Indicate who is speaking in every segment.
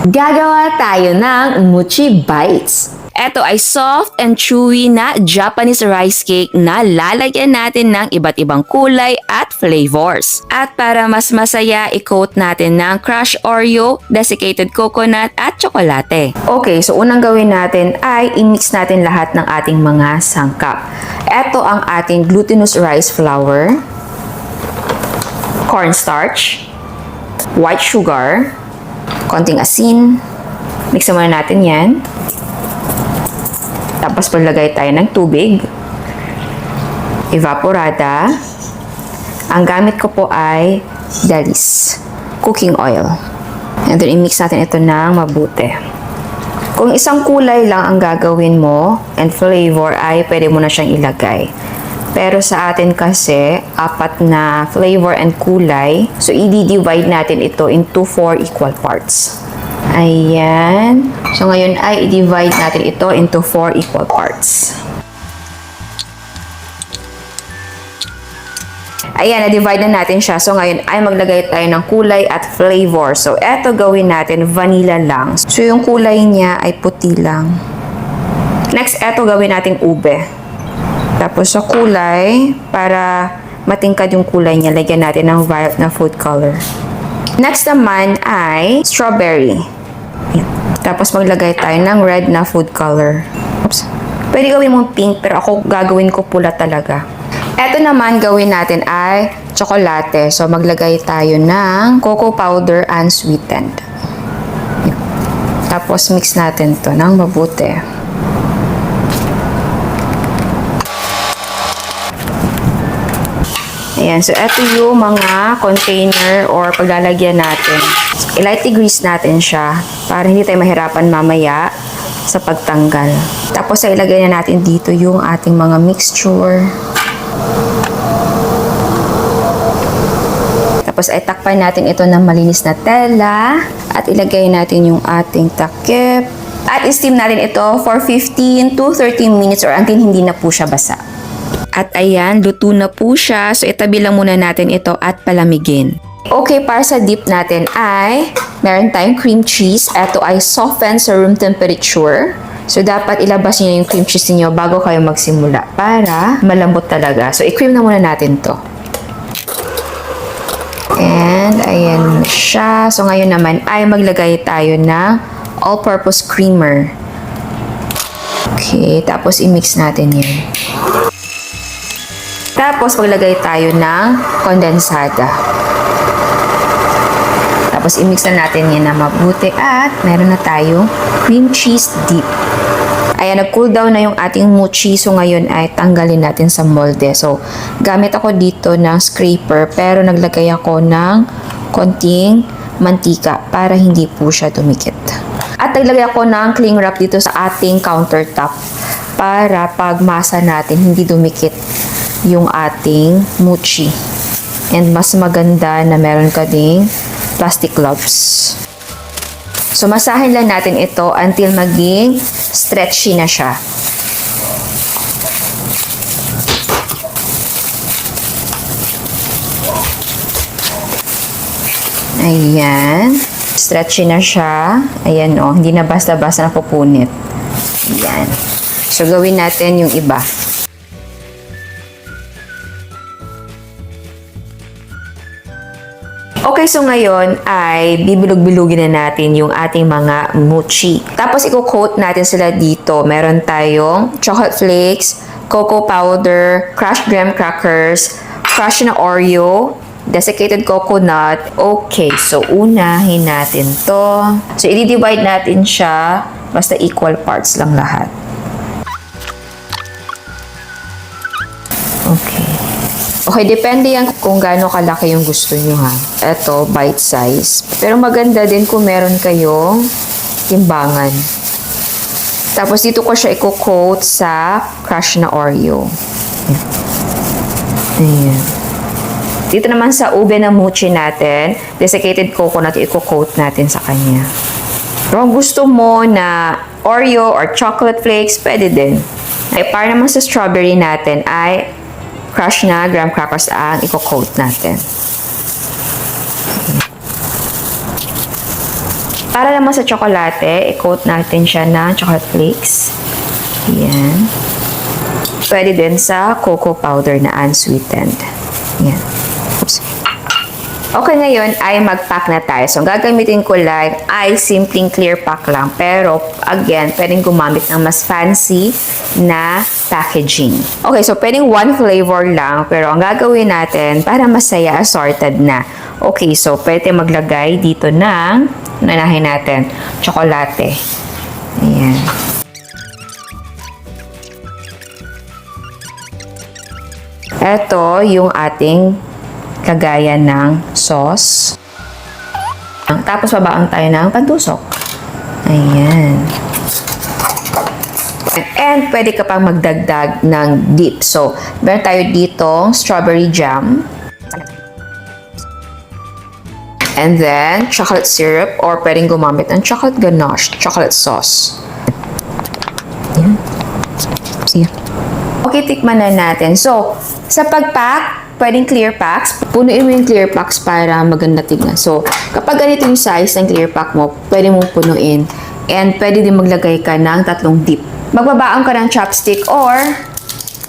Speaker 1: Gagawa tayo ng mochi bites. Ito ay soft and chewy na Japanese rice cake na lalagyan natin ng iba't ibang kulay at flavors. At para mas masaya, i-coat natin ng crushed Oreo, desiccated coconut at tsokolate. Okay, so unang gawin natin ay i-mix natin lahat ng ating mga sangkap. Ito ang ating glutinous rice flour, cornstarch, white sugar, konting asin. Mixan muna natin yan. Tapos paglagay tayo ng tubig, evaporada. Ang gamit ko po ay Dalis cooking oil. And then i-mix natin ito ng mabuti. Kung isang kulay lang ang gagawin mo and flavor ay pwede mo na siyang ilagay. Pero sa atin kasi, 4 na flavor and kulay. So, i-divide natin ito into 4 equal parts. Ayan. So, ngayon ay i-divide natin ito into 4 equal parts. Ayan, na-divide na natin siya. So, ngayon ay maglagay tayo ng kulay at flavor. So, eto gawin natin, vanilla lang. So, yung kulay niya ay puti lang. Next, eto gawin natin ube. Tapos sa kulay, para matingkad yung kulay niya, lagyan natin ng violet na food color. Next naman ay strawberry. Tapos maglagay tayo ng red na food color. Oops. Pwede gawin mong pink, pero ako gagawin ko pula talaga. Ito naman gawin natin ay tsokolate. So maglagay tayo ng cocoa powder unsweetened. Tapos mix natin to ng mabuti. Ayan, so ito yung mga container or paglalagyan natin. I-lightly grease natin siya para hindi tayo mahirapan mamaya sa pagtanggal. Tapos ay ilagay na natin dito yung ating mga mixture. Tapos ay takpan natin ito ng malinis na tela at ilagay natin yung ating takip. At steam natin ito for 15 to 30 minutes or until hindi na po siya basa. At ayan, luto na po siya. So, itabi lang muna natin ito at palamigin. Okay, para sa dip natin ay meron tayong cream cheese. Ito ay softened sa room temperature. So, dapat ilabas niyo yung cream cheese niyo bago kayo magsimula para malambot talaga. So, i-cream na muna natin to. And, ayan siya. So, ngayon naman ay maglagay tayo ng all-purpose creamer. Okay, tapos i-mix natin yun. Tapos, maglagay tayo ng kondensada. Tapos, i-mix na natin yan na mabuti at meron na tayong cream cheese dip. Ayan, nag-cool down na yung ating mochi. So, ngayon ay tanggalin natin sa molde. So, gamit ako dito ng scraper pero naglagay ako ng konting mantika para hindi po siya dumikit. At naglagay ako ng cling wrap dito sa ating countertop para pag masa natin hindi dumikit yung ating mochi. And mas maganda na meron ka ding plastic gloves. So, masahin lang natin ito until maging stretchy na siya. Ayan. Stretchy na siya. Ayan o. Hindi na basta-basta napupunit. Ayan. So, gawin natin yung iba. Okay, so ngayon ay bibilog-bilugin na natin yung ating mga mochi. Tapos i-coat natin sila dito. Meron tayong chocolate flakes, cocoa powder, crushed graham crackers, crushed na Oreo, desiccated coconut. Okay, so unahin natin to. So i-divide natin siya, basta equal parts lang lahat. Okay. Okay, depende yan kung gaano kalaki yung gusto nyo ha. Ito, bite size. Pero maganda din kung meron kayong timbangan. Tapos dito ko siya i-coat sa crushed na Oreo. Ayan. Dito naman sa ube na mochi natin, desiccated coconut, i-coat natin sa kanya. Kung gusto mo na Oreo or chocolate flakes, pwede din. Ay, para naman sa strawberry natin ay crush na graham crackers ang i-coat natin. Para naman sa tsokolate, i-coat natin siya ng chocolate flakes. Ayan. Pwede din sa cocoa powder na unsweetened. Ayan. Oops. Okay, ngayon ay mag-pack na tayo. So, ang gagamitin ko lang ay simpleng clear pack lang. Pero, again, pwedeng gumamit ng mas fancy na packaging. Okay, so pwedeng one flavor lang. Pero, ang gagawin natin para masaya, assorted na. Okay, so pwede maglagay dito ng, nanahin natin, tsokolate. Ayan. Ito yung ating kagayan ng sauce. Tapos babaan tayo ng pantusok. Ayan. And pwede ka pang magdagdag ng dip. So, meron tayo ditong strawberry jam. And then, chocolate syrup or pwedeng gumamit ng chocolate ganache, chocolate sauce. Ayan. See? Okay, tikman na natin. So, sa pag-pack, pwedeng clear packs. Punuin mo yung clear packs para maganda tignan. So, kapag ganito yung size ng clear pack mo, pwede mong punuin. And pwede din maglagay ka ng 3 dip. Magbabaon ka ng chopstick or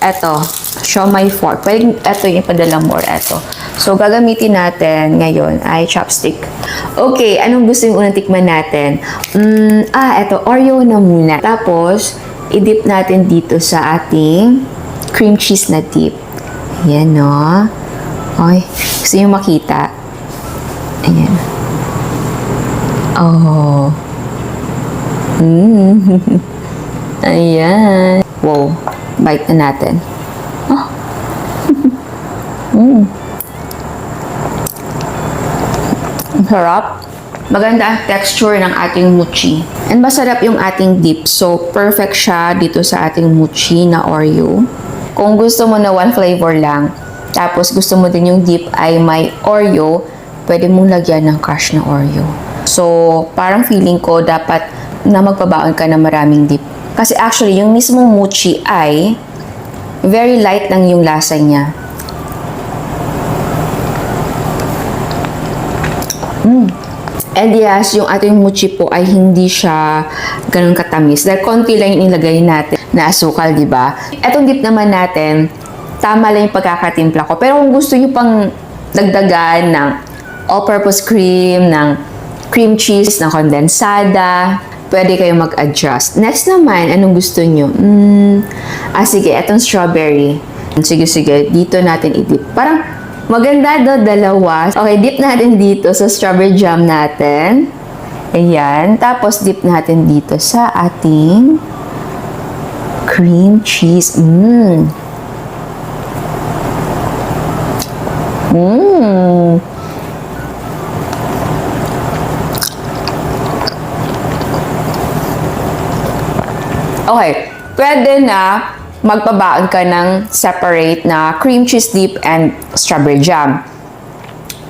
Speaker 1: eto, siomai fork. Pwede eto yung padala mo or eto. So, gagamitin natin ngayon ay chopstick. Okay, anong gusto yung unang tikman natin? Eto, Oreo na muna. Tapos, i-dip natin dito sa ating cream cheese na dip. Ayan, no? Ay, gusto nyo makita? Ayan. Oh. Ayan. Wow. Bite na natin. Oh. Ang sarap. Maganda ang texture ng ating mochi. And masarap yung ating dip. So, perfect siya dito sa ating mochi na Oreo. Kung gusto mo na one flavor lang, tapos gusto mo din yung dip ay may Oreo, pwede mong lagyan ng crush na Oreo. So, parang feeling ko dapat na magpabaon ka na maraming dip. Kasi actually, yung mismong mochi ay very light lang yung lasa niya. And yes, yung ating mochi po ay hindi siya ganun katamis. Dahil konti lang yung ilagay natin na asukal, di ba? Etong dip naman natin, tama lang yung pagkakatimpla ko. Pero kung gusto nyo pang dagdagan ng all-purpose cream, ng cream cheese, ng kondensada, pwede kayong mag-adjust. Next naman, anong gusto nyo? Sige, etong strawberry. Sige, dito natin i-dip. Parang maganda dalawa. Okay, dip natin dito sa strawberry jam natin. Ayan. Tapos, dip natin dito sa ating cream cheese. Okay, pwede na magpabaon ka ng separate na cream cheese dip and strawberry jam.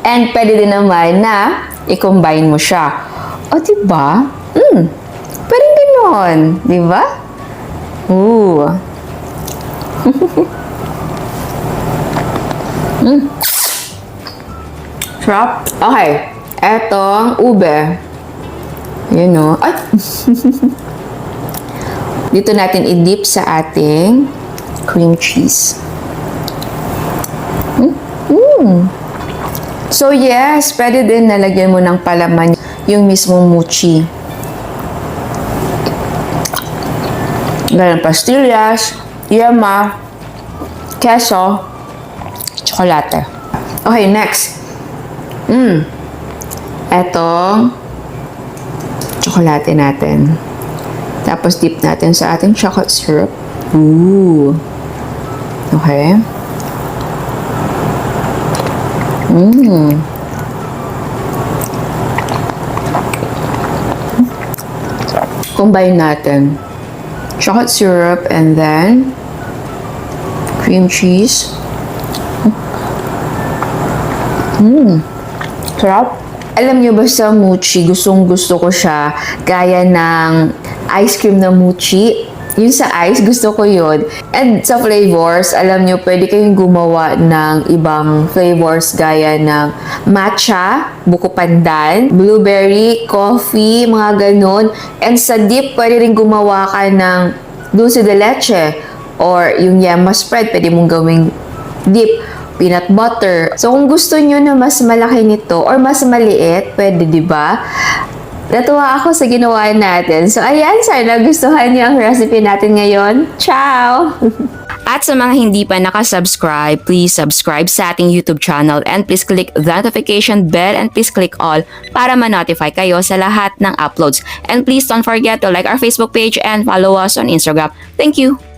Speaker 1: And pwede din naman na i-combine mo siya. O, diba? Pwede ganon. Diba? Ooh. Sarap. Okay. Etong ube. Yun o. Ay! Dito natin i-dip sa ating cream cheese. So yes, pwede din nalagyan mo ng palaman yung mismong mochi. Ganun pastillas, yema, keso, tsokolate. Okay, next. Etong tsokolate natin. Tapos, dip natin sa ating chocolate syrup. Ooh. Okay. Combine natin. Chocolate syrup and then cream cheese. Sarap. Alam niyo ba sa mochi, gustong gusto ko siya gaya ng ice cream na mochi. Yung sa ice, gusto ko yun. And sa flavors, alam nyo, pwede kayong gumawa ng ibang flavors gaya ng matcha, buko pandan, blueberry, coffee, mga ganun. And sa dip, pwede rin gumawa ka ng dulce de leche or yung yema spread, pwede mong gawing dip, peanut butter. So, kung gusto nyo na mas malaki nito or mas maliit, pwede, di ba? Natuwa ako sa ginawa natin. So, ayan, sana gustuhan niyo ang recipe natin ngayon. Ciao! At sa mga hindi pa nakasubscribe, please subscribe sa ating YouTube channel and please click the notification bell and please click all para ma-notify kayo sa lahat ng uploads. And please don't forget to like our Facebook page and follow us on Instagram. Thank you!